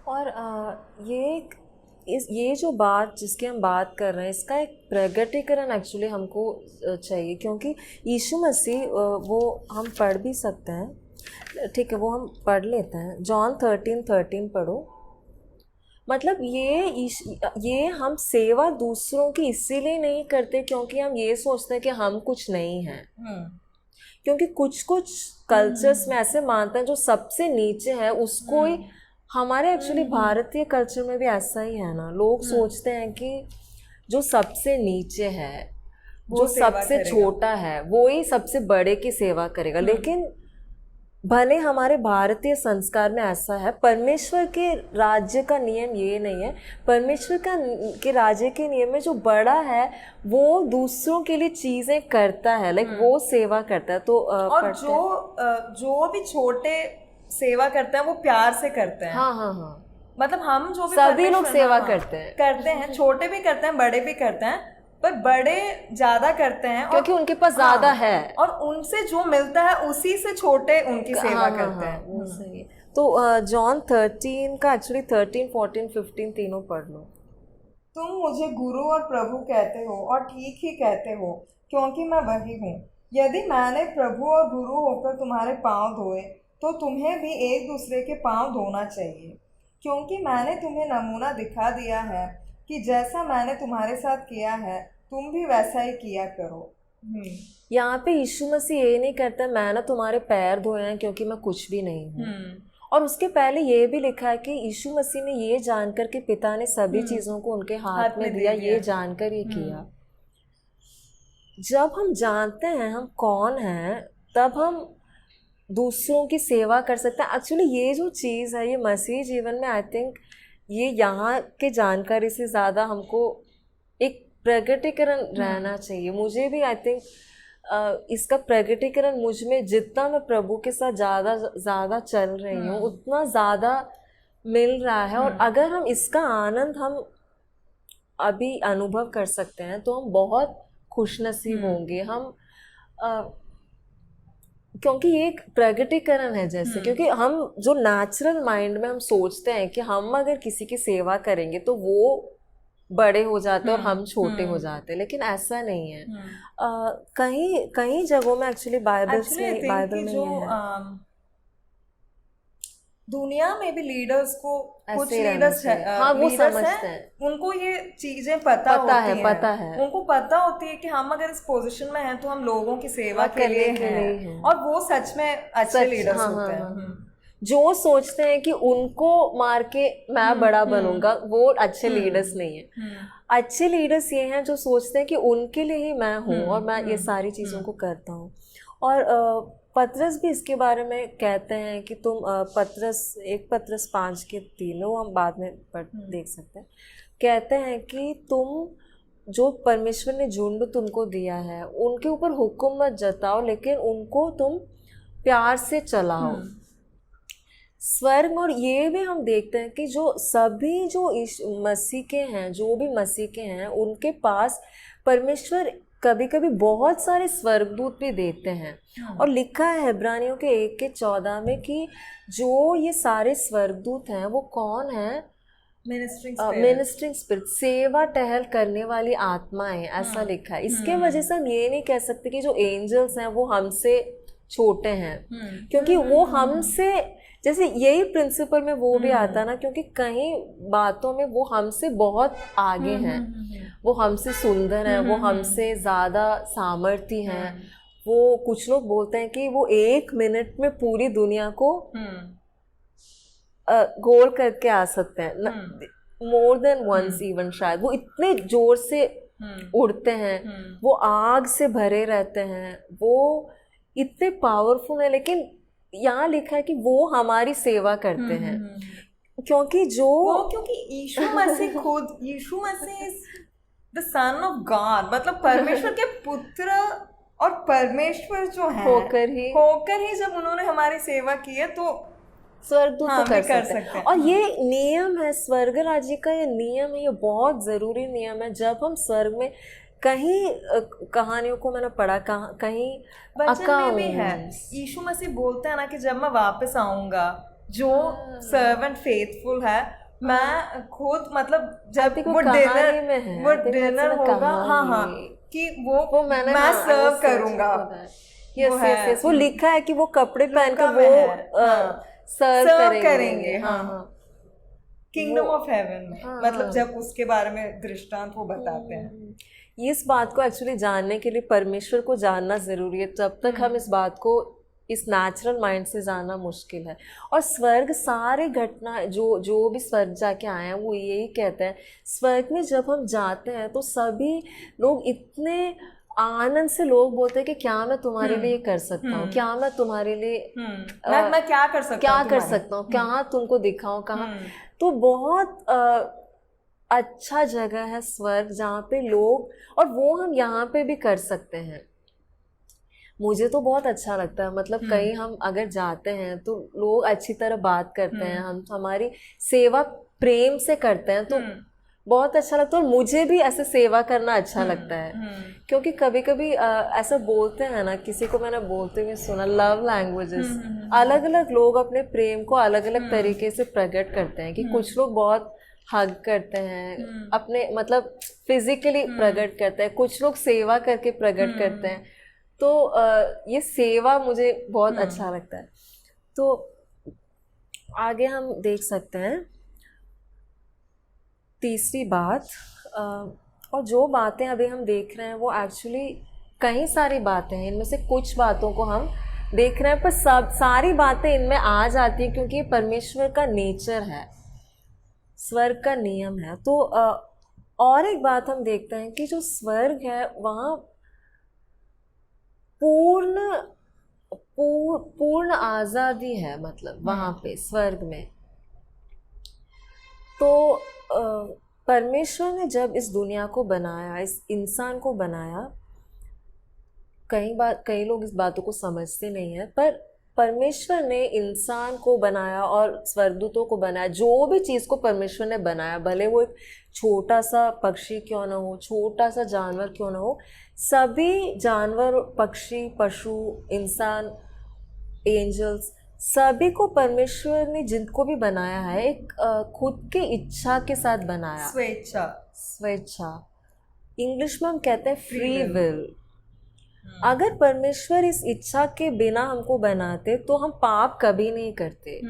और ये जो बात जिसकी हम बात कर रहे हैं, इसका एक प्रगटीकरण एक्चुअली हमको चाहिए, क्योंकि यीशु मसीह वो हम पढ़ भी सकते हैं, ठीक है, वो हम पढ़ लेते हैं। जॉन 13:13 पढ़ो। मतलब ये हम सेवा दूसरों की इसीलिए नहीं करते क्योंकि हम ये सोचते हैं कि हम कुछ नहीं हैं। क्योंकि कुछ कुछ कल्चर्स में ऐसे मानते हैं जो सबसे नीचे है उसको ही, हमारे एक्चुअली भारतीय कल्चर में भी ऐसा ही है ना, लोग सोचते हैं कि जो सबसे नीचे है, जो सबसे छोटा है, वो ही सबसे बड़े की सेवा करेगा। लेकिन भले हमारे भारतीय संस्कार में ऐसा है, परमेश्वर के राज्य का नियम ये नहीं है। परमेश्वर के राज्य के नियम में जो बड़ा है वो दूसरों के लिए चीजें करता है, लाइक वो सेवा करता है। तो और जो भी छोटे सेवा करते हैं वो प्यार से करते हैं। हाँ, मतलब हम जो भी सभी लोग सेवा करते हैं, छोटे भी करते हैं, बड़े भी करते हैं, पर बड़े ज्यादा करते हैं क्योंकि उनके पास ज्यादा है, और उनसे जो मिलता है उसी से छोटे उनकी सेवा करते हैं। वो सही है। तो जॉन 13 का एक्चुअली 13, 14, 15 तीनों पढ़ लो। तुम मुझे गुरु और प्रभु कहते हो, और ठीक ही कहते हो, क्योंकि मैं वही हूँ। यदि मैंने प्रभु और गुरु होकर तुम्हारे पांव धोए, तो तुम्हें भी एक दूसरे के पांव धोना चाहिए, क्योंकि मैंने तुम्हें नमूना दिखा दिया है कि जैसा मैंने तुम्हारे साथ किया है तुम भी वैसा ही किया करो। यहाँ पे यीशु मसीह ये नहीं कहता मैंने तुम्हारे पैर धोए हैं क्योंकि मैं कुछ भी नहीं हूँ। और उसके पहले ये भी लिखा है कि यीशु मसीह ने ये जानकर कि पिता ने सभी चीजों को उनके हाथ में दिया, ये जानकर ये किया। जब हम जानते हैं हम कौन हैं, तब हम दूसरों की सेवा कर सकते हैं। एक्चुअली ये जो चीज़ है, ये मसीह जीवन में आई थिंक ये यहाँ के जानकारी से ज़्यादा हमको एक प्रगटीकरण रहना चाहिए। मुझे भी आई थिंक इसका प्रगटीकरण मुझ में, जितना मैं प्रभु के साथ ज़्यादा चल रही हूँ उतना ज़्यादा मिल रहा है। और अगर हम इसका आनंद हम अभी अनुभव कर सकते हैं तो हम बहुत खुशनसीब होंगे। हम क्योंकि ये एक प्रगटीकरण है जैसे, क्योंकि हम जो नेचुरल माइंड में हम सोचते हैं कि हम अगर किसी की सेवा करेंगे तो वो बड़े हो जाते और हम छोटे हो जाते, लेकिन ऐसा नहीं है। कहीं जगहों में एक्चुअली बाइबल में ये है। दुनिया में भी लीडर्स को, कुछ लीडर्स है, हाँ, वो समझते हैं, उनको ये चीजें पता है, उनको पता होती है कि हम अगर इस पोजीशन में हैं तो हम लोगों की सेवा के लिए हैं, और वो सच में अच्छे लीडर्स होते हैं। जो सोचते हैं कि उनको मार के मैं बड़ा बनूंगा, वो अच्छे लीडर्स नहीं है। अच्छे लीडर्स ये हैं जो सोचते हैं कि उनके लिए ही मैं हूँ और मैं ये सारी चीज़ों को करता हूँ। और पतरस भी इसके बारे में कहते हैं कि तुम पतरस 5:3 वो हम बाद में देख सकते हैं। कहते हैं कि तुम जो परमेश्वर ने झुंड तुमको दिया है उनके ऊपर हुक्म मत जताओ, लेकिन उनको तुम प्यार से चलाओ। स्वर्ग और ये भी हम देखते हैं कि जो सभी जो मसीह के हैं, जो भी मसीह के हैं, उनके पास परमेश्वर कभी कभी बहुत सारे स्वर्गदूत भी देते हैं। और लिखा है इब्रानियों के 1:14 में कि जो ये सारे स्वर्गदूत हैं वो कौन है? मिनिस्ट्रिंग स्पिरिट, सेवा टहल करने वाली आत्माएं, ऐसा लिखा है। इसके वजह से हम ये नहीं कह सकते कि जो एंजल्स हैं वो हमसे छोटे हैं, क्योंकि वो हमसे, जैसे यही प्रिंसिपल में वो भी आता ना, क्योंकि कई बातों में वो हमसे बहुत आगे हैं, वो हमसे सुंदर हैं, वो हमसे ज़्यादा सामर्थ्य हैं। वो कुछ लोग बोलते हैं कि वो 1 मिनट में पूरी दुनिया को गोल करके आ सकते हैं, मोर देन वंस इवन, शायद। वो इतने जोर से उड़ते हैं, वो आग से भरे रहते हैं, वो इतने पावरफुल है। लेकिन यहाँ लिखा है कि वो हमारी सेवा करते हैं, क्योंकि Yeshu Masih is the son of god, मतलब परमेश्वर के पुत्र, और परमेश्वर जो है होकर ही जब उन्होंने हमारी सेवा की है तो स्वर्गदूत तो कर सकते हैं। और ये नियम है स्वर्ग राज्य का, ये नियम है, ये बहुत ज़रूरी नियम है। जब हम स्वर्ग में, कहीं कहानियों को मैंने पढ़ा, कहीं वचन में भी है, यीशु मसीह बोलते हैं ना कि जब मैं वापस आऊंगा जो सर्वेंट फेथफुल है, मैं खुद मतलब जब देखो वो कहानी में है, वो देखो डिनर इसमें होगा, हाँ हाँ, कहानी कि वो मैंने मैं सर्व करूंगा, वो यस है यस यस, वो लिखा है कि वो कपड़े पहन के लुका में है, वो हाँ सर्व सर्व करेंगे। करेंगे, हाँ हाँ हाँ किंगडम वो ऑफ हेवन में, हाँ मतलब हाँ जब उसके बारे में दृष्टांत वो बताते हैं। इस बात को एक्चुअली जानने के लिए परमेश्वर को जानना ज़रूरी है, तब तक हम इस बात को इस नेचुरल माइंड से जानना मुश्किल है। और स्वर्ग सारे घटना जो जो भी स्वर्ग जाके आए हैं वो यही कहते हैं, स्वर्ग में जब हम जाते हैं तो सभी लोग इतने आनंद से लोग बोलते हैं कि क्या मैं तुम्हारे लिए कर सकता हूँ, क्या मैं तुम्हारे लिए मैं क्या कर सकता क्या हूँ कर तुम्हारे, सकता हूँ, क्या तुमको दिखाऊं, कहाँ। तो बहुत अच्छा जगह है स्वर्ग जहाँ पे लोग, और वो हम यहाँ पे भी कर सकते हैं। मुझे तो बहुत अच्छा लगता है, मतलब कहीं हम अगर जाते हैं तो लोग अच्छी तरह बात करते हैं, हम हमारी सेवा प्रेम से करते हैं, तो बहुत अच्छा लगता है। और मुझे भी ऐसे सेवा करना अच्छा लगता है, क्योंकि कभी कभी ऐसा बोलते हैं ना, किसी को मैंने बोलते हुए सुना, लव लैंग्वेजेस, अलग अलग लोग अपने प्रेम को अलग अलग तरीके से प्रकट करते हैं, कि कुछ लोग बहुत हग करते हैं अपने, मतलब फिजिकली प्रकट करते हैं, कुछ लोग सेवा करके प्रकट करते हैं। तो ये सेवा मुझे बहुत अच्छा लगता है। तो आगे हम देख सकते हैं तीसरी बात, और जो बातें अभी हम देख रहे हैं वो एक्चुअली कई सारी बातें हैं, इनमें से कुछ बातों को हम देख रहे हैं, पर सब सारी बातें इनमें आ जाती हैं क्योंकि ये परमेश्वर का नेचर है, स्वर्ग का नियम है। तो और एक बात हम देखते हैं कि जो स्वर्ग है वहाँ पूर्ण आज़ादी है, मतलब वहाँ पे स्वर्ग में। तो परमेश्वर ने जब इस दुनिया को बनाया, इस इंसान को बनाया, कई लोग इस बातों को समझते नहीं है, पर परमेश्वर ने इंसान को बनाया और स्वर्गदूतों को बनाया, जो भी चीज़ को परमेश्वर ने बनाया, भले वो एक छोटा सा पक्षी क्यों ना हो, छोटा सा जानवर क्यों ना हो, सभी जानवर, पक्षी, पशु, इंसान, एंजल्स, सभी को परमेश्वर ने जिनको भी बनाया है एक खुद की इच्छा के साथ बनाया। स्वेच्छा इंग्लिश में हम कहते हैं फ्री विल। अगर परमेश्वर इस इच्छा के बिना हमको बनाते तो हम पाप कभी नहीं करते।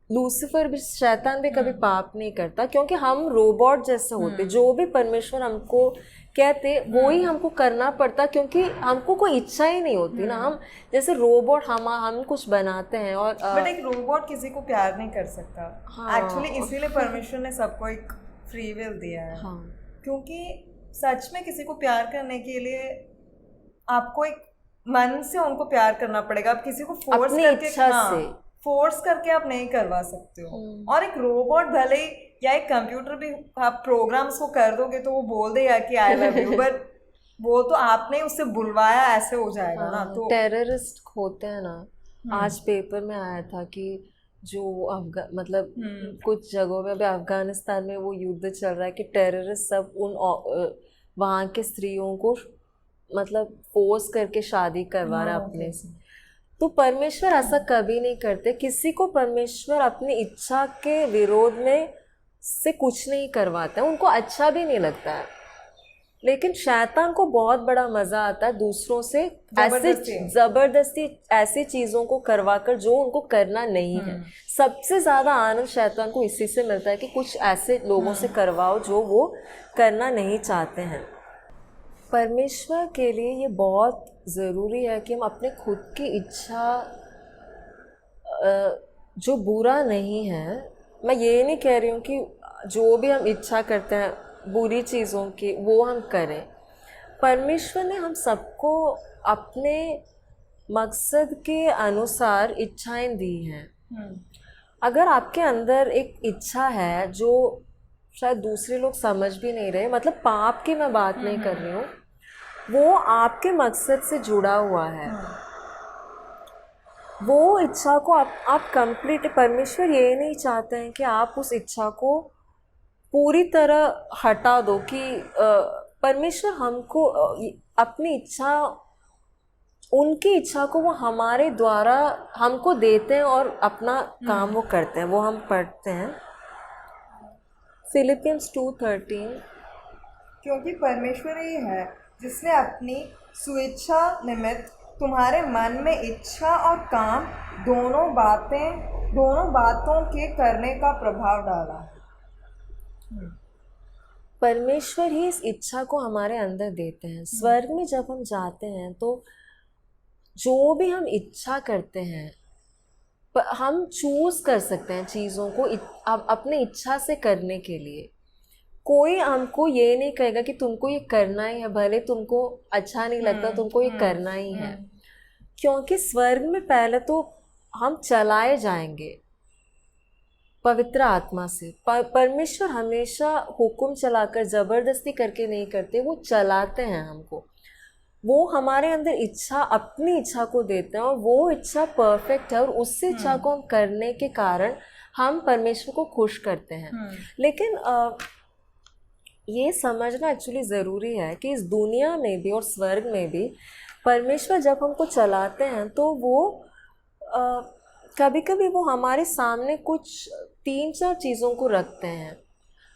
लूसीफर भी, शैतान भी कभी पाप नहीं करता, क्योंकि हम रोबोट जैसे होते, जो भी परमेश्वर हमको कहते वो ही हमको करना पड़ता, क्योंकि हमको कोई इच्छा ही नहीं होती ना। हम जैसे रोबोट, हम कुछ बनाते हैं, और बट एक रोबोट किसी को प्यार नहीं कर सकता। हाँ, एक्चुअली इसीलिए परमेश्वर ने सबको एक फ्री विल दिया है। हाँ, क्योंकि सच में किसी को प्यार करने के लिए आपको एक मन से उनको प्यार करना पड़ेगा। आप किसी को फोर्स करके, फोर्स करके आप नहीं करवा सकते हो। और एक रोबोट भले या एक कंप्यूटर भी आप प्रोग्राम्स को कर दोगे तो वो बोल देगा कि आई लव यू, बट वो तो आपने उससे बुलवाया, ऐसे हो जाएगा ना। तो टेररिस्ट होते हैं ना, आज पेपर में आया था कि जो मतलब कुछ जगहों में, अभी अफगानिस्तान में वो युद्ध चल रहा है कि टेररिस्ट सब उन वहाँ के स्त्रियों को मतलब फोर्स करके शादी करवा रहा है अपने से। तो परमेश्वर ऐसा कभी नहीं करते, किसी को परमेश्वर अपनी इच्छा के विरोध में से कुछ नहीं करवाता है, उनको अच्छा भी नहीं लगता है। लेकिन शैतान को बहुत बड़ा मजा आता है दूसरों से ऐसे जबरदस्ती ऐसी चीजों को करवाकर जो उनको करना नहीं है। सबसे ज्यादा आनंद शैतान को इसी से मिलता है कि कुछ ऐसे लोगों से करवाओ जो वो करना नहीं चाहते हैं। परमेश्वर के लिए ये बहुत ज़रूरी है कि हम अपने खुद की इच्छा, जो बुरा नहीं है, मैं ये नहीं कह रही हूँ कि जो भी हम इच्छा करते हैं बुरी चीज़ों की वो हम करें। परमेश्वर ने हम सबको अपने मकसद के अनुसार इच्छाएं दी हैं। अगर आपके अंदर एक इच्छा है जो शायद दूसरे लोग समझ भी नहीं रहे, मतलब पाप की मैं बात नहीं कर रही हूँ, वो आपके मकसद से जुड़ा हुआ है, वो इच्छा को आप कंप्लीट, परमेश्वर ये नहीं चाहते हैं कि आप उस इच्छा को पूरी तरह हटा दो, कि परमेश्वर हमको अपनी इच्छा उनकी इच्छा को वो हमारे द्वारा हमको देते हैं और अपना काम वो करते हैं, वो हम पढ़ते हैं फिलिपियंस 2:13। क्योंकि परमेश्वर ही है जिसने अपनी स्वेच्छा निमित्त तुम्हारे मन में इच्छा और काम दोनों बातों के करने का प्रभाव डाला है। परमेश्वर ही इस इच्छा को हमारे अंदर देते हैं। स्वर्ग में जब हम जाते हैं तो जो भी हम इच्छा करते हैं हम चूज कर सकते हैं चीज़ों को अपने इच्छा से करने के लिए। कोई हमको ये नहीं कहेगा कि तुमको ये करना ही है, भले तुमको अच्छा नहीं लगता तुमको ये करना ही है, क्योंकि स्वर्ग में पहले तो हम चलाए जाएंगे पवित्र आत्मा से। परमेश्वर हमेशा हुक्म चलाकर ज़बरदस्ती करके नहीं करते, वो चलाते हैं हमको। वो हमारे अंदर इच्छा, अपनी इच्छा को देते हैं और वो इच्छा परफेक्ट है और उस इच्छा को हम करने के कारण हम परमेश्वर को खुश करते हैं। लेकिन ये समझना एक्चुअली ज़रूरी है कि इस दुनिया में भी और स्वर्ग में भी परमेश्वर जब हमको चलाते हैं तो वो कभी कभी वो हमारे सामने कुछ 3-4 चीज़ों को रखते हैं।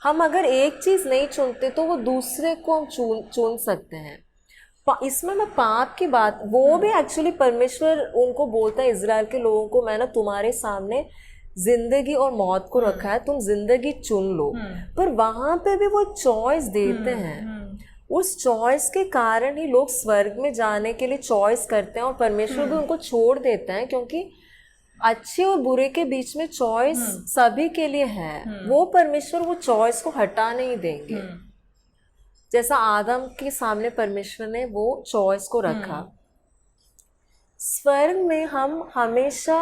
हम अगर एक चीज़ नहीं चुनते तो वो दूसरे को हम चुन सकते हैं। इसमें मैं पाप की बात, वो भी एक्चुअली परमेश्वर उनको बोलता है इजराइल के लोगों को, मैंने तुम्हारे सामने जिंदगी और मौत को रखा है, तुम जिंदगी चुन लो। पर वहाँ पे भी वो चॉइस देते हैं। उस चॉइस के कारण ही लोग स्वर्ग में जाने के लिए चॉइस करते हैं और परमेश्वर भी उनको छोड़ देते हैं, क्योंकि अच्छे और बुरे के बीच में चॉइस सभी के लिए है। वो परमेश्वर वो चॉइस को हटा नहीं देंगे। जैसा आदम के सामने परमेश्वर ने वो चॉइस को रखा, स्वर्ग में हम हमेशा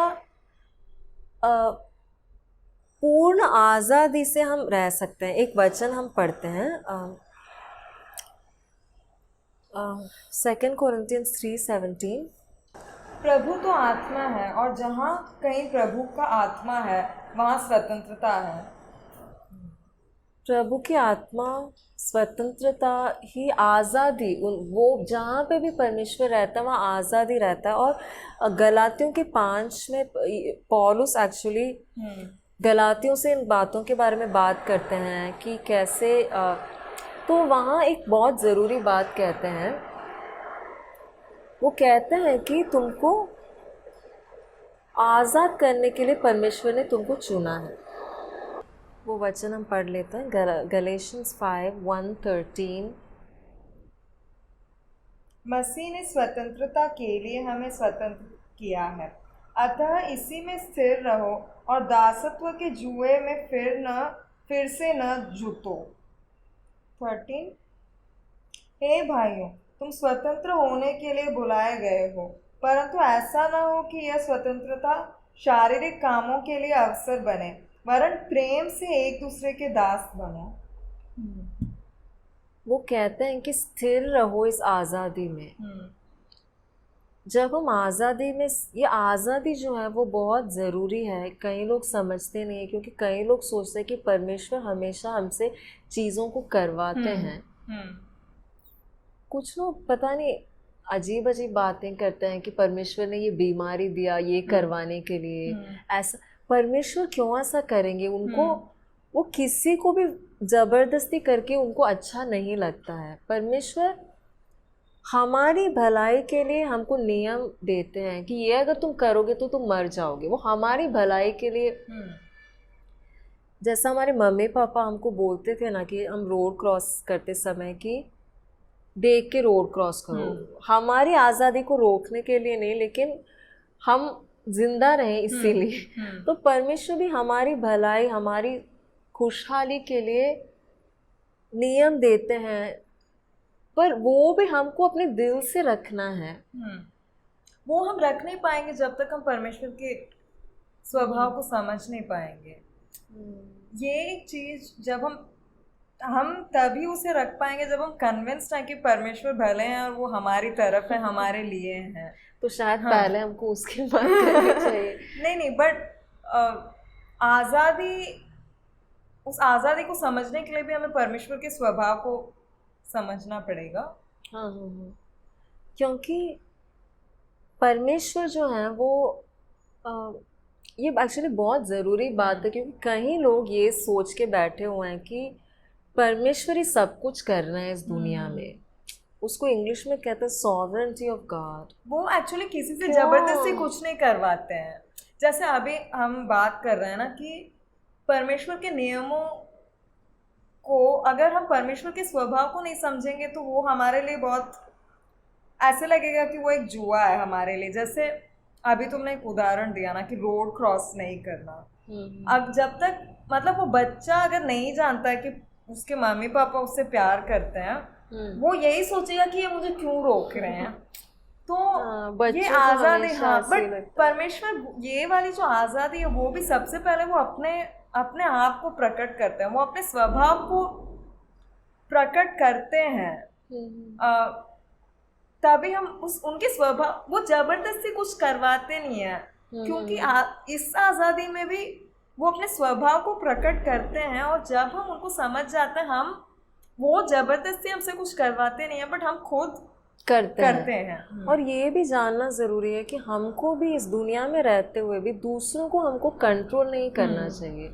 पूर्ण आज़ादी से हम रह सकते हैं। एक वचन हम पढ़ते हैं 2 Corinthians 3:17। प्रभु तो आत्मा है और जहाँ कहीं प्रभु का आत्मा है वहाँ स्वतंत्रता है। प्रभु की आत्मा, स्वतंत्रता ही आज़ादी, वो जहाँ पे भी परमेश्वर रहता है वहाँ आज़ादी रहता है। और गलातियों के 5 में पौलुस एक्चुअली गलातियों से इन बातों के बारे में बात करते हैं कि कैसे तो वहाँ एक बहुत ज़रूरी बात कहते हैं। वो कहते हैं कि तुमको आज़ाद करने के लिए परमेश्वर ने तुमको चुना है। वो वचन हम पढ़ लेते हैं, गलेशियंस 5:1-13। मसीह ने स्वतंत्रता के लिए हमें स्वतंत्र किया है, अतः इसी में स्थिर रहो और दासत्व के जुए में फिर से न जुटो। 13। हे भाइयों, तुम स्वतंत्र होने के लिए बुलाए गए हो, परंतु ऐसा न हो कि यह स्वतंत्रता शारीरिक कामों के लिए अवसर बने, वरन प्रेम से एक दूसरे के दास बनो। वो कहते हैं कि स्थिर रहो इस आज़ादी में। जब हम आज़ादी में, ये आज़ादी जो है वो बहुत ज़रूरी है। कई लोग समझते नहीं है, क्योंकि कई लोग सोचते हैं कि परमेश्वर हमेशा हमसे चीज़ों को करवाते हैं। कुछ लोग पता नहीं अजीब अजीब बातें करते हैं कि परमेश्वर ने ये बीमारी दिया ये करवाने के लिए। ऐसा परमेश्वर क्यों ऐसा करेंगे? उनको वो किसी को भी ज़बरदस्ती करके उनको अच्छा नहीं लगता है। परमेश्वर हमारी भलाई के लिए हमको नियम देते हैं कि ये अगर तुम करोगे तो तुम मर जाओगे। वो हमारी भलाई के लिए, जैसा हमारे मम्मी पापा हमको बोलते थे ना कि हम रोड क्रॉस करते समय कि देख के रोड क्रॉस करो, हमारी आज़ादी को रोकने के लिए नहीं, लेकिन हम जिंदा रहें इसीलिए। तो परमेश्वर भी हमारी भलाई, हमारी खुशहाली के लिए नियम देते हैं, पर वो भी हमको अपने दिल से रखना है। वो हम रख नहीं पाएंगे जब तक हम परमेश्वर के स्वभाव को समझ नहीं पाएंगे। ये एक चीज़ जब हम तभी उसे रख पाएंगे जब हम कन्विंस्ड हैं कि परमेश्वर भले हैं और वो हमारी तरफ है, हमारे लिए हैं। तो शायद पहले हमको उसकी बात करनी चाहिए। नहीं, बट आज़ादी, उस आज़ादी को समझने के लिए भी हमें परमेश्वर के स्वभाव को समझना पड़ेगा। हाँ, क्योंकि परमेश्वर जो है वो अ, ये एक्चुअली बहुत ज़रूरी बात है, क्योंकि कई लोग ये सोच के बैठे हुए हैं कि परमेश्वर ही सब कुछ कर रहे हैं इस दुनिया में। उसको इंग्लिश में कहते हैं सॉवरेंटी ऑफ गॉड। वो एक्चुअली किसी से क्यों? जबरदस्ती कुछ नहीं करवाते हैं। जैसे अभी हम बात कर रहे हैं ना कि परमेश्वर के नियमों को, अगर हम परमेश्वर के स्वभाव को नहीं समझेंगे तो वो हमारे लिए बहुत ऐसे लगेगा कि वो एक जुआ है हमारे लिए। जैसे अभी तुमने एक उदाहरण दिया ना कि रोड क्रॉस नहीं करना। अब जब तक मतलब वो बच्चा अगर नहीं जानता है कि उसके मम्मी पापा उससे प्यार करते हैं, वो यही सोचेगा कि ये मुझे क्यों रोक रहे हैं। तो बच्चों ये को आज़ादी, हमेशा हाँ, ऐसे ही बट लगता है। परमेश्वर ये वाली जो आज़ादी है वो भी सबसे पहले वो अपने अपने आप को प्रकट करते हैं, वो अपने स्वभाव को प्रकट करते हैं। तभी हम उनके स्वभाव, वो जबरदस्ती कुछ करवाते नहीं है, क्योंकि इस आज़ादी में भी वो अपने स्वभाव को प्रकट करते हैं। और जब हम उनको समझ जाते हैं, हम वो जबरदस्ती हमसे कुछ करवाते नहीं है, बट हम खुद करते हैं। और ये भी जानना ज़रूरी है कि हमको भी इस दुनिया में रहते हुए भी दूसरों को हमको कंट्रोल नहीं करना चाहिए।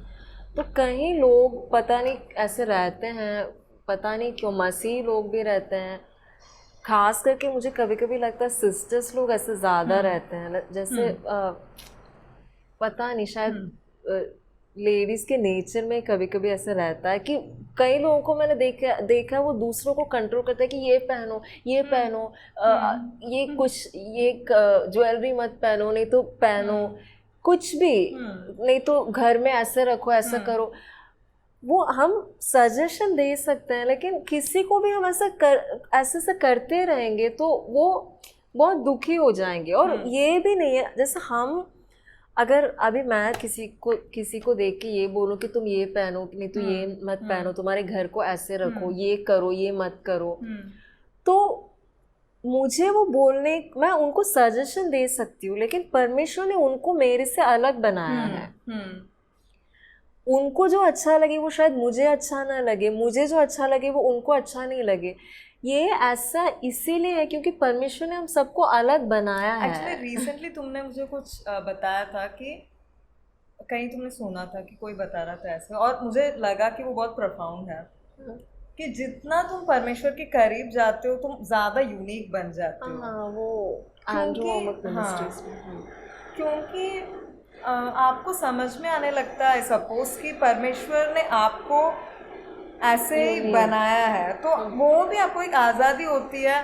तो कई लोग पता नहीं ऐसे रहते हैं, पता नहीं क्यों, मसीह लोग भी रहते हैं, खास करके मुझे कभी कभी लगता है सिस्टर्स लोग ऐसे ज़्यादा रहते हैं। जैसे पता नहीं, शायद लेडीज़ के नेचर में कभी कभी ऐसे रहता है कि कई लोगों को मैंने देखा वो दूसरों को कंट्रोल करता है कि ये पहनो, ये पहनो, ये कुछ, ये ज्वेलरी मत पहनो, नहीं तो पहनो कुछ भी, नहीं तो घर में ऐसे रखो, ऐसा करो। वो हम सजेशन दे सकते हैं, लेकिन किसी को भी हम ऐसे से करते रहेंगे तो वो बहुत दुखी हो जाएंगे। और ये भी नहीं है, जैसे हम अगर अभी मैं किसी को देख के ये बोलूं कि तुम ये पहनो, नहीं तो ये मत पहनो, तुम्हारे घर को ऐसे रखो, ये करो, ये मत करो, तो मुझे वो बोलने, मैं उनको सजेशन दे सकती हूँ, लेकिन परमेश्वर ने उनको मेरे से अलग बनाया है। उनको जो अच्छा लगे वो शायद मुझे अच्छा ना लगे, मुझे जो अच्छा लगे वो उनको अच्छा नहीं लगे। ये ऐसा इसीलिए है क्योंकि परमेश्वर ने हम सबको अलग बनाया है। एक्चुअली रिसेंटली तुमने मुझे कुछ बताया था कि कहीं तुमने सुना था कि कोई बता रहा था ऐसे, और मुझे लगा कि वो बहुत प्रोफाउंड है कि जितना तुम परमेश्वर के करीब जाते हो तुम ज़्यादा यूनिक बन जाते हो। हाँ, वो क्योंकि आपको समझ में आने लगता है सपोज कि परमेश्वर ने आपको ऐसे ही बनाया है, तो वो भी आपको एक आज़ादी होती है।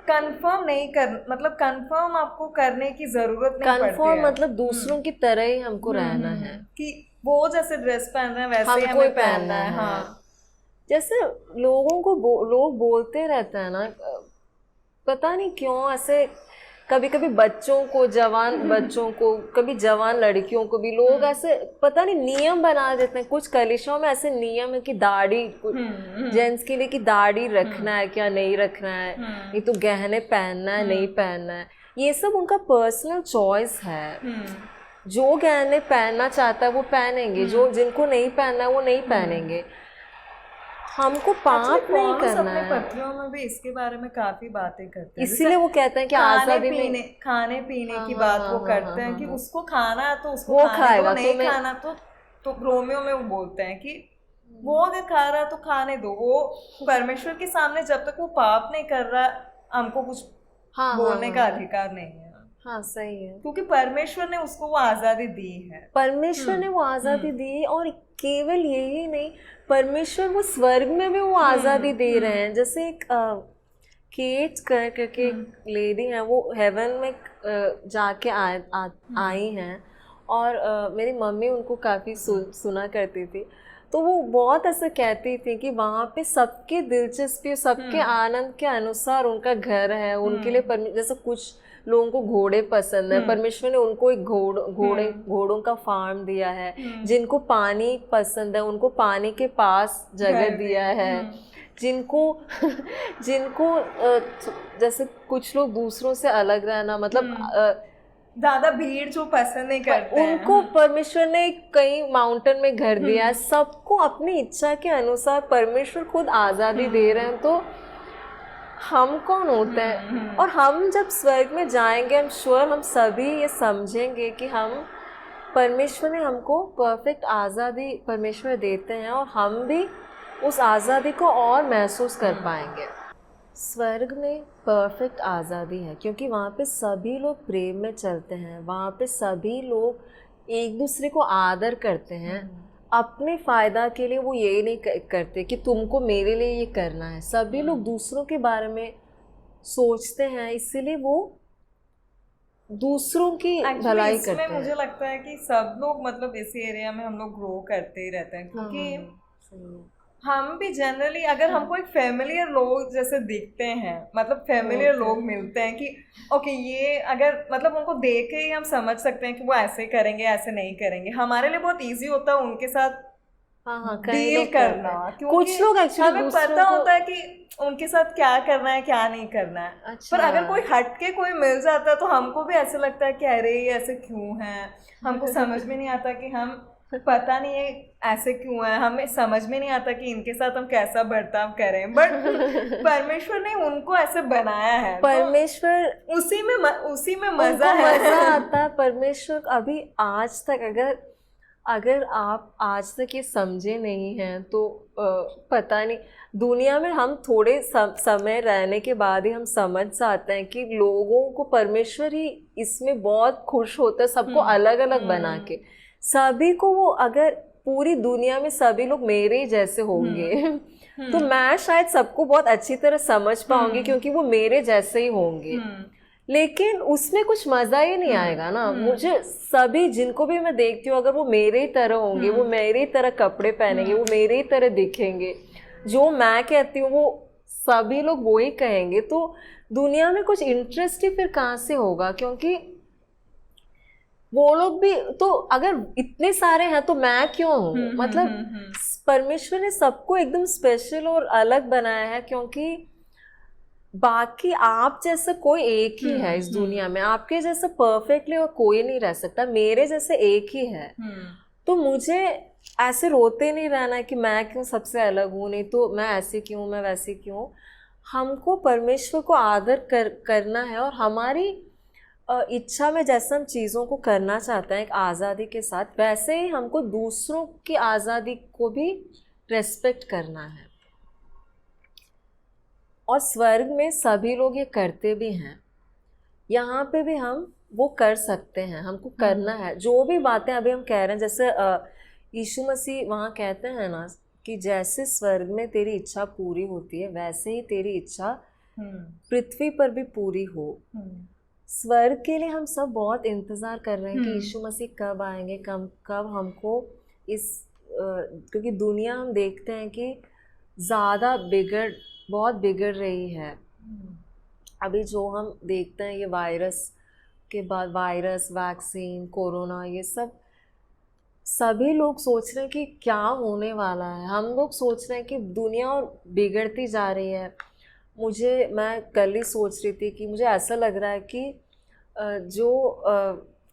कंफर्म नहीं कर, मतलब कंफर्म आपको करने की ज़रूरत नहीं पड़ती है। कंफर्म मतलब दूसरों की तरह ही हमको रहना है कि वो जैसे ड्रेस पहन रहे हैं वैसे ही हमें पहनना है। हाँ, जैसे लोगों को लोग बोलते रहते हैं ना, पता नहीं क्यों ऐसे, कभी कभी बच्चों को, जवान बच्चों को, कभी जवान लड़कियों को भी लोग ऐसे पता नहीं नियम बना देते हैं। कुछ कलीसियाओं में ऐसे नियम है कि दाढ़ी, जेंट्स के लिए कि दाढ़ी रखना है क्या नहीं रखना है, नहीं तो गहने पहनना है नहीं पहनना है। ये सब उनका पर्सनल चॉइस है। जो गहने पहनना चाहता है वो पहनेंगे, जो जिनको नहीं पहनना है वो नहीं पहनेंगे। हमको पाप नहीं करना है। पत्रियों में भी इसके बारे में काफी बातें करते हैं, इसीलिए वो कहते हैं कि आजादी में खाने पीने की बात वो करते हैं कि उसको खाना है तो उसको वो खाने खाएगा, दो, नहीं खाना तो रोमियो में वो बोलते हैं कि वो अगर खा रहा है तो खाने दो। वो परमेश्वर के सामने जब तक वो पाप नहीं कर रहा हमको कुछ बोलने का अधिकार नहीं है। हाँ, सही है, क्योंकि परमेश्वर ने उसको वो आज़ादी दी है। परमेश्वर ने वो आज़ादी दी, और केवल यही नहीं, परमेश्वर वो स्वर्ग में भी वो आज़ादी दे रहे हैं। जैसे एक केट करके लेडी है, वो हेवन में जाके आई हैं, और मेरी मम्मी उनको काफ़ी सुना करती थी। तो वो बहुत ऐसा कहती थी कि वहाँ पे सबके दिलचस्पी, सबके आनंद के अनुसार उनका घर है। उनके लिए जैसे कुछ लोगों को घोड़े पसंद है, परमेश्वर ने उनको एक घोड़ों का फार्म दिया है। जिनको पानी पसंद है उनको पानी के पास जगह दिया है। जिनको जैसे कुछ लोग दूसरों से अलग रहना, मतलब ज़्यादा भीड़ जो पसंद नहीं करते हैं, उनको परमेश्वर ने कहीं माउंटेन में घर दिया है। सबको अपनी इच्छा के अनुसार परमेश्वर खुद आज़ादी दे रहे हैं। तो हम कौन होते हैं। और हम जब स्वर्ग में जाएंगे, हम श्योर हम सभी ये समझेंगे कि हम परमेश्वर ने हमको परफेक्ट आज़ादी परमेश्वर देते हैं, और हम भी उस आज़ादी को और महसूस कर पाएंगे। स्वर्ग में परफेक्ट आज़ादी है क्योंकि वहाँ पे सभी लोग प्रेम में चलते हैं, वहाँ पे सभी लोग एक दूसरे को आदर करते हैं। अपने फ़ायदा के लिए वो ये नहीं करते कि तुमको मेरे लिए ये करना है। सभी लोग दूसरों के बारे में सोचते हैं, इसीलिए वो दूसरों की भलाई करते हैं। मुझे लगता है कि सब लोग मतलब इस एरिया में हम लोग ग्रो करते ही रहते हैं, क्योंकि हम भी जनरली अगर हमको एक फेमिलियर लोग जैसे दिखते हैं, मतलब फेमिलियर लोग मिलते हैं कि ओके ये अगर मतलब उनको देख के ही हम समझ सकते हैं कि वो ऐसे करेंगे ऐसे नहीं करेंगे, हमारे लिए बहुत इजी होता है उनके साथ डील करना, क्योंकि कुछ लोग एक्चुअली हमें पता होता है कि उनके साथ क्या करना है क्या नहीं करना है। अच्छा। पर अगर कोई हटके कोई मिल जाता है तो हमको भी ऐसे लगता है कि अरे ये ऐसे क्यों है, हमको समझ में नहीं आता कि हम पता नहीं है ऐसे क्यों है, हमें समझ में नहीं आता कि इनके साथ हम कैसा बर्ताव करें। बट परमेश्वर ने उनको ऐसे बनाया है, परमेश्वर तो उसी में मजा है, मजा आता है। परमेश्वर अभी आज तक अगर आप आज तक ये समझे नहीं हैं तो पता नहीं, दुनिया में हम थोड़े समय रहने के बाद ही हम समझ जाते हैं कि लोगों को परमेश्वर ही इसमें बहुत खुश होता है, सबको अलग अलग बना के। सभी को वो, अगर पूरी दुनिया में सभी लोग मेरे जैसे होंगे तो मैं शायद सबको बहुत अच्छी तरह समझ पाऊंगी क्योंकि वो मेरे जैसे ही होंगे, लेकिन उसमें कुछ मज़ा ही नहीं आएगा ना। मुझे सभी जिनको भी मैं देखती हूँ अगर वो मेरे ही तरह होंगे, वो मेरे ही तरह कपड़े पहनेंगे, वो मेरे ही तरह दिखेंगे, जो मैं कहती हूँ वो सभी लोग वो ही कहेंगे, तो दुनिया में कुछ इंटरेस्ट ही फिर कहाँ से होगा। क्योंकि वो लोग भी तो अगर इतने सारे हैं तो मैं क्यों हूँ। मतलब परमेश्वर ने सबको एकदम स्पेशल और अलग बनाया है, क्योंकि बाकी आप जैसा कोई एक ही है इस दुनिया में, आपके जैसा परफेक्टली और कोई नहीं रह सकता, मेरे जैसे एक ही है। तो मुझे ऐसे रोते नहीं रहना कि मैं क्यों सबसे अलग हूँ, नहीं तो मैं ऐसी क्यों, मैं वैसी क्यों। हमको परमेश्वर को आदर करना है, और हमारी इच्छा में जैसे हम चीज़ों को करना चाहते हैं एक आज़ादी के साथ, वैसे ही हमको दूसरों की आज़ादी को भी रेस्पेक्ट करना है। और स्वर्ग में सभी लोग ये करते भी हैं, यहाँ पे भी हम वो कर सकते हैं, हमको करना है। जो भी बातें अभी हम कह रहे हैं, जैसे यीशु मसीह वहाँ कहते हैं ना कि जैसे स्वर्ग में तेरी इच्छा पूरी होती है वैसे ही तेरी इच्छा पृथ्वी पर भी पूरी हो। स्वर्ग के लिए हम सब बहुत इंतज़ार कर रहे हैं कि यीशु मसीह कब आएंगे, कब हमको इस क्योंकि दुनिया हम देखते हैं कि ज़्यादा बहुत बिगड़ रही है। अभी जो हम देखते हैं ये वायरस के बाद, वायरस, वैक्सीन, कोरोना, ये सभी लोग सोच रहे हैं कि क्या होने वाला है। हम लोग सोच रहे हैं कि दुनिया और बिगड़ती जा रही है। मैं कल ही सोच रही थी कि मुझे ऐसा लग रहा है कि जो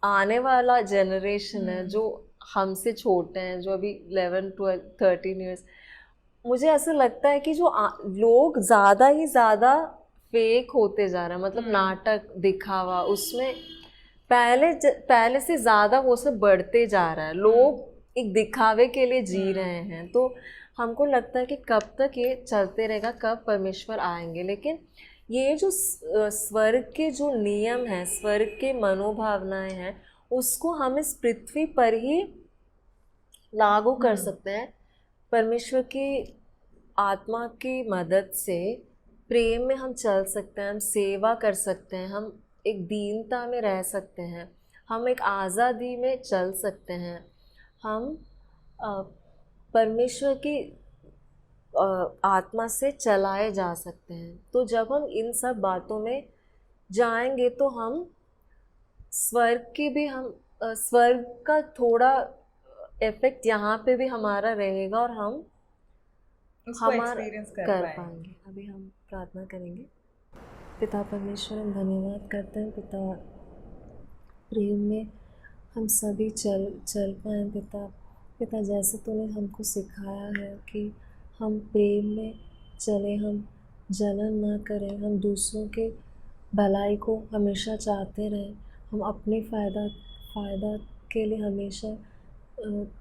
आने वाला जनरेशन है, जो हमसे छोटे हैं, जो अभी 11, 12, 13 ईयर्स, मुझे ऐसा लगता है कि जो लोग ज़्यादा ही ज़्यादा फेक होते जा रहे हैं। मतलब नाटक, दिखावा, उसमें पहले से ज़्यादा वो सब बढ़ते जा रहा है। लोग एक दिखावे के लिए जी रहे हैं। तो हमको लगता है कि कब तक ये चलते रहेगा, कब परमेश्वर आएंगे। लेकिन ये जो स्वर्ग के जो नियम हैं, स्वर्ग के मनोभावनाएं हैं, उसको हम इस पृथ्वी पर ही लागू कर सकते हैं। परमेश्वर की आत्मा की मदद से प्रेम में हम चल सकते हैं, हम सेवा कर सकते हैं, हम एक दीनता में रह सकते हैं, हम एक आज़ादी में चल सकते हैं, हम परमेश्वर की आत्मा से चलाए जा सकते हैं। तो जब हम इन सब बातों में जाएंगे तो हम स्वर्ग का थोड़ा इफेक्ट यहाँ पे भी हमारा रहेगा और हम उसको एक्सपीरियंस कर पाएंगे। अभी हम प्रार्थना करेंगे। पिता परमेश्वर, हम धन्यवाद करते हैं पिता, प्रेम में हम सभी चल पाएँ पिता जैसे तूने हमको सिखाया है कि हम प्रेम में चले, हम जलन ना करें, हम दूसरों के भलाई को हमेशा चाहते रहें, हम अपने फ़ायदा के लिए हमेशा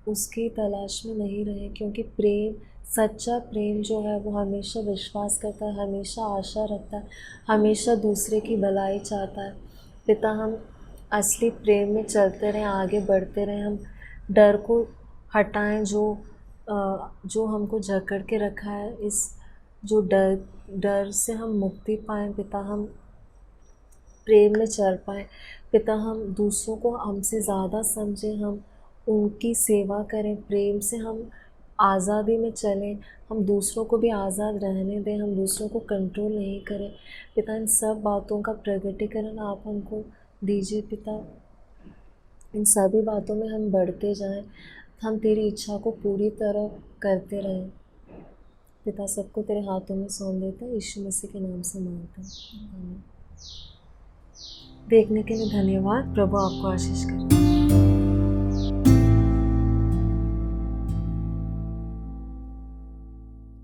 उसकी तलाश में नहीं रहें, क्योंकि प्रेम, सच्चा प्रेम जो है वो हमेशा विश्वास करता है, हमेशा आशा रखता है, हमेशा दूसरे की भलाई चाहता है। पिता, हम असली प्रेम में चलते रहें, आगे बढ़ते रहें, हम डर को हटाएं जो हमको जकड़ के रखा है, इस जो डर से हम मुक्ति पाएं पिता, हम प्रेम में चल पाएँ पिता, हम दूसरों को हमसे ज़्यादा समझें, हम उनकी सेवा करें, प्रेम से हम आज़ादी में चलें, हम दूसरों को भी आज़ाद रहने दें, हम दूसरों को कंट्रोल नहीं करें पिता। इन सब बातों का प्रगटीकरण आप हमको दीजिए पिता, इन सभी बातों में हम बढ़ते जाएं, हम तेरी इच्छा को पूरी तरह करते रहें पिता। सबको तेरे हाथों में सौंप देते हैं, यीशु मसीह के नाम से मांगते हैं, आमीन। देखने के लिए धन्यवाद। प्रभु आपको आशीष करे।